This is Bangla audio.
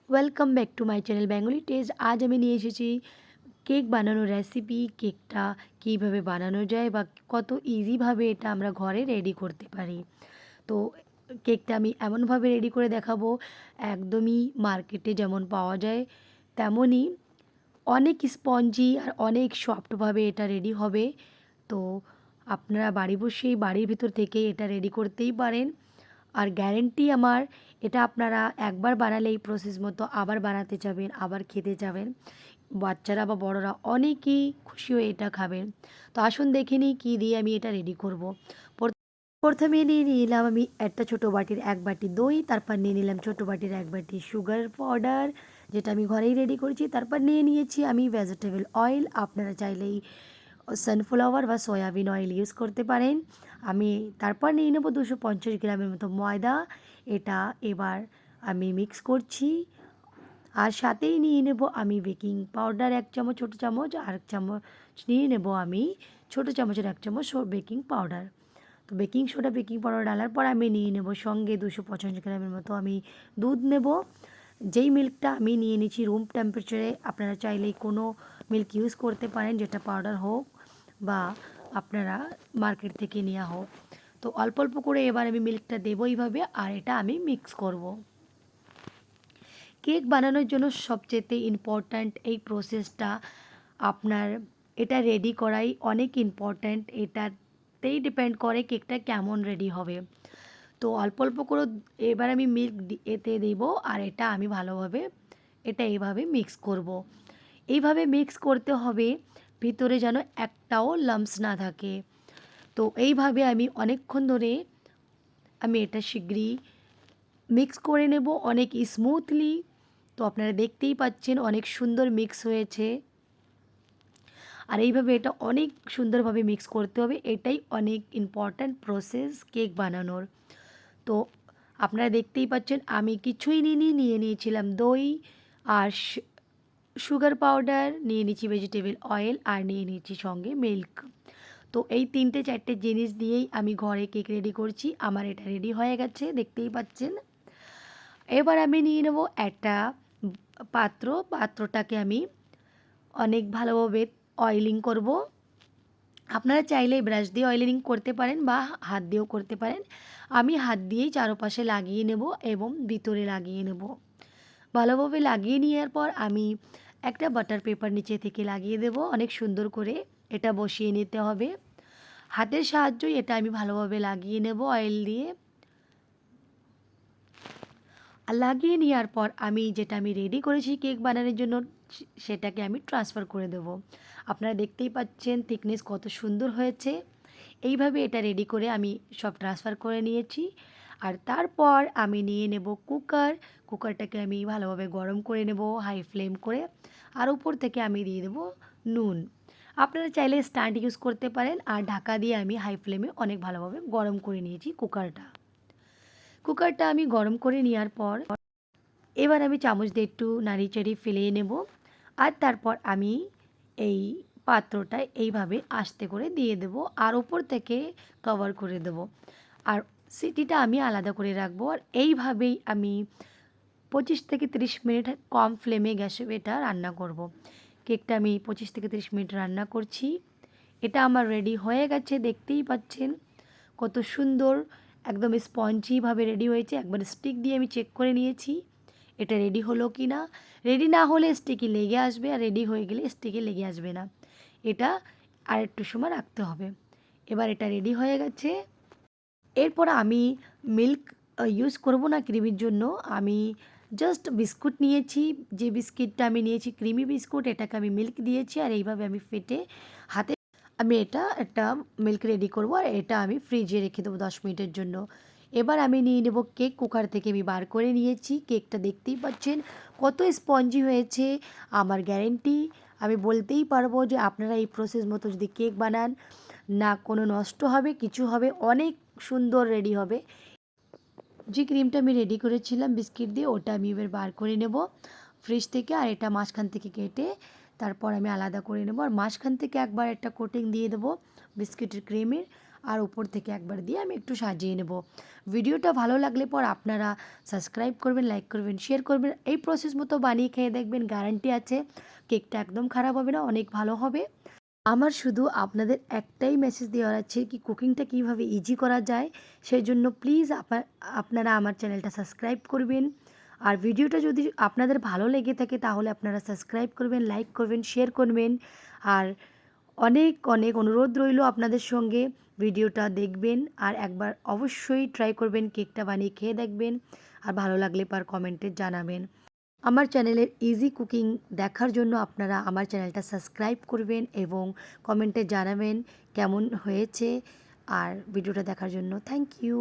Welcome back to my channel Bengali test. আজ আমি নিয়ে এসেছি কেক বানানোর রেসিপি। কেকটা কীভাবে বানানো যায় বা কত ইজিভাবে এটা আমরা ঘরে রেডি করতে পারি। তো কেকটা আমি এমনভাবে রেডি করে দেখাবো, একদমই মার্কেটে যেমন পাওয়া যায় তেমনই অনেক স্পঞ্জি আর অনেক সফটভাবে এটা রেডি হবে। তো আপনারা বাড়ি বসেই বাড়ির ভিতর থেকে এটা রেডি করতেই পারেন। আর গ্যারেন্টি আমার, এটা আপনারা একবার বানালে এই প্রসেস মতো আবার বানাতে যাবেন, আবার খেতে যাবেন। বাচ্চারা বা বড়রা অনেকেই খুশি হয়ে এটা খাবেন। তো আসুন দেখে নিই কী দিয়ে আমি এটা রেডি করব। প্রথমে নিয়ে নিলাম আমি একটা ছোটো বাটির 1 বাটি দই, তারপর নিয়ে নিলাম ছোটো বাটির 1 বাটি সুগার পাউডার, যেটা আমি ঘরেই রেডি করেছি। তারপর নিয়ে নিয়েছি আমি ভেজিটেবল অয়েল, আপনারা চাইলেই সানফ্লাওয়ার বা সয়াবিন অয়েল ইউজ করতে পারেন। আমি তারপর নিয়ে নেবো 250 গ্রামের মতো ময়দা। এটা এবার আমি মিক্স করছি। আর সাথেই নিয়ে নেব আমি বেকিং পাউডার 1 চামচ, ছোটো চামচ, আর 1 চামচ নিয়ে নেব আমি ছোটো চামচের 1 চামচ বেকিং পাউডার। তো বেকিং সোডা বেকিং পাউডার ডালার পর আমি নিয়ে নেব সঙ্গে 250 গ্রামের মতো আমি দুধ নেব। যেই মিল্কটা আমি নিয়ে নিচ্ছি রুম টেম্পারেচারে, আপনারা চাইলেই কোনো মিল্ক ইউজ করতে পারেন, যেটা পাউডার হোক বা আপনারা মার্কেট থেকে নেওয়া হোক। তো অল্প অল্প করে এবার আমি মিল্কটা দেবো এইভাবে, আর এটা আমি মিক্স করব। কেক বানানোর জন্য সবচেয়ে ইম্পর্ট্যান্ট এই প্রসেসটা, আপনার এটা রেডি করাই অনেক ইম্পর্ট্যান্ট। এটাতেই ডিপেন্ড করে কেকটা কেমন রেডি হবে। তো অল্প অল্প করে এবার আমি মিল্ক এতে দেব, আর এটা আমি ভালোভাবে এটা এইভাবে মিক্স করব। এইভাবে মিক্স করতে হবে ভিতরে যেন একটাও লাম্পস না থাকে। তো এইভাবে আমি অনেকক্ষণ ধরে আমি এটা শীঘ্রই মিক্স করে নেব অনেক স্মুথলি। তো আপনারা দেখতেই পাচ্ছেন অনেক সুন্দর মিক্স হয়েছে। আর এইভাবে এটা অনেক সুন্দরভাবে মিক্স করতে হবে, এটাই অনেক ইম্পর্ট্যান্ট প্রসেস কেক বানানোর। তো আপনারা দেখতেই পাচ্ছেন আমি কিছুই নিয়ে নিয়েছিলাম দই আর সুগার পাউডার, নিয়ে নিচ্ছি ভেজিটেবল অয়েল, আর নিয়ে নিচ্ছি সঙ্গে মিল্ক। তো এই 3-4টে জিনিস দিয়েই আমি ঘরে কেক রেডি করছি। আমার এটা রেডি হয়ে গেছে, দেখতেই পাচ্ছেন। এবার আমি নিয়ে নেব একটা পাত্রটাকে আমি অনেক ভালোভাবে অয়েলিং করব। আপনারা চাইলে ব্রাশ দিয়ে অয়েলিং করতে পারেন বা হাত দিয়েও করতে পারেন। আমি হাত দিয়েই চারপাশে লাগিয়ে নেব এবং ভিতরে লাগিয়ে নেব। ভালোভাবে লাগিয়ে নেওয়ার পর আমি একটা বাটার পেপার নিচে থেকে লাগিয়ে দেব অনেক সুন্দর করে। এটা বসিয়ে নিতে হবে হাতের সাহায্যেই। এটা আমি ভালোভাবে লাগিয়ে নেব অয়েল দিয়ে। আর লাগিয়ে নেওয়ার পর যেটা আমি রেডি করেছি কেক বানানোর জন্য, সেটাকে আমি ট্রান্সফার করে দেব। আপনারা দেখতেই পাচ্ছেন থিকনেস কত সুন্দর হয়েছে। এইভাবে এটা রেডি করে আমি সব ট্রান্সফার করে নিয়েছি। আর তারপর আমি নিয়ে নেব কুকারটাকে আমি ভালোভাবে গরম করে নেব হাই ফ্লেম করে। আর উপর থেকে আমি দিয়ে দেবো নুন। আপনারা চাইলে স্ট্যান্ড ইউজ করতে পারেন। আর ঢাকা দিয়ে আমি হাই ফ্লেমে অনেক ভালোভাবে গরম করে নিয়েছি কুকারটা আমি গরম করে নেওয়ার পর এবার আমি চামচ দিয়ে একটু নাড়িচাড়ি ফেলিয়ে নেব। আর তারপর আমি এই পাত্রটায় এইভাবে আস্তে করে দিয়ে দেব, আর উপর থেকে কভার করে দেব। আর সিটিটা আমি আলাদা করে রাখবো। আর এইভাবেই আমি 25 থেকে 30 মিনিট কম ফ্লেমে গ্যাসে এটা রান্না করব। কেকটা আমি 25 থেকে 30 মিনিট রান্না করছি। এটা আমার রেডি হয়ে গেছে, দেখতেই পাচ্ছেন কত সুন্দর একদম স্পঞ্জিভাবে রেডি হয়েছে। একবার স্টিক দিয়ে আমি চেক করে নিয়েছি এটা রেডি হলো কি না। রেডি না হলে স্টিকে লেগে আসবে, আর রেডি হয়ে গেলে স্টিকে লেগে আসবে না। এটা আর একটু সময় রাখতে হবে। এবার এটা রেডি হয়ে গেছে। এরপর আমি মিল্ক ইউজ করব না ক্রিমের জন্য। আমি জাস্ট বিস্কুট নিয়েছি। যে বিস্কিটটা আমি নিয়েছি ক্রিমি বিস্কুট, এটাকে আমি মিল্ক দিয়েছি। আর এইভাবে আমি ফেটে হাতে আমি এটা একটা মিল্ক রেডি করব। আর এটা আমি ফ্রিজে রেখে দেবো 10 মিনিটের জন্য। এবার আমি নিয়ে নেব কেক। কুকার থেকে আমি বার করে নিয়েছি। কেকটা দেখতেই পাচ্ছেন কত স্পঞ্জি হয়েছে। আমার গ্যারেন্টি, আমি বলতেই পারবো যে আপনারা এই প্রসেস মতো যদি কেক বানান, না কোনো নষ্ট হবে কিছু হবে, অনেক সুন্দর রেডি হবে। যে ক্রিমটা আমি রেডি করেছিলাম বিস্কিট দিয়ে, ওটা আমি এবার বার করে নেব ফ্রিজ থেকে। আর এটা মাঝখান থেকে কেটে তারপর আমি আলাদা করে নেব। আর মাঝখান থেকে একবার একটা কোটিং দিয়ে দেবো বিস্কিটের ক্রিমের। আর উপর থেকে একবার দিয়ে আমি একটু সাজিয়ে নেব। ভিডিওটা ভালো লাগলে পর আপনারা সাবস্ক্রাইব করবেন, লাইক করবেন, শেয়ার করবেন। এই প্রসেস মতো বানিয়ে খেয়ে দেখবেন, গ্যারান্টি আছে কেকটা একদম খারাপ হবে না, অনেক ভালো হবে। আমার শুধু আপনাদের একটাই মেসেজ দেওয়ার আছে কি কুকিংটা কীভাবে ইজি করা যায়, সেই জন্য প্লিজ আপনারা আমার চ্যানেলটা সাবস্ক্রাইব করবেন। আর ভিডিওটা যদি আপনাদের ভালো লেগে থাকে তাহলে আপনারা সাবস্ক্রাইব করবেন, লাইক করবেন, শেয়ার করবেন। আর অনেক অনেক অনুরোধ রইল আপনাদের সঙ্গে ভিডিওটা দেখবেন আর একবার অবশ্যই ট্রাই করবেন, কেকটা বানিয়ে খেয়ে দেখবেন। আর ভালো লাগলে পর কমেন্টে জানাবেন। আমার চ্যানেলের ইজি কুকিং দেখার জন্য আপনারা আমার চ্যানেলটা সাবস্ক্রাইব করবেন এবং কমেন্টে জানাবেন কেমন হয়েছে। আর ভিডিওটা দেখার জন্য থ্যাংক ইউ।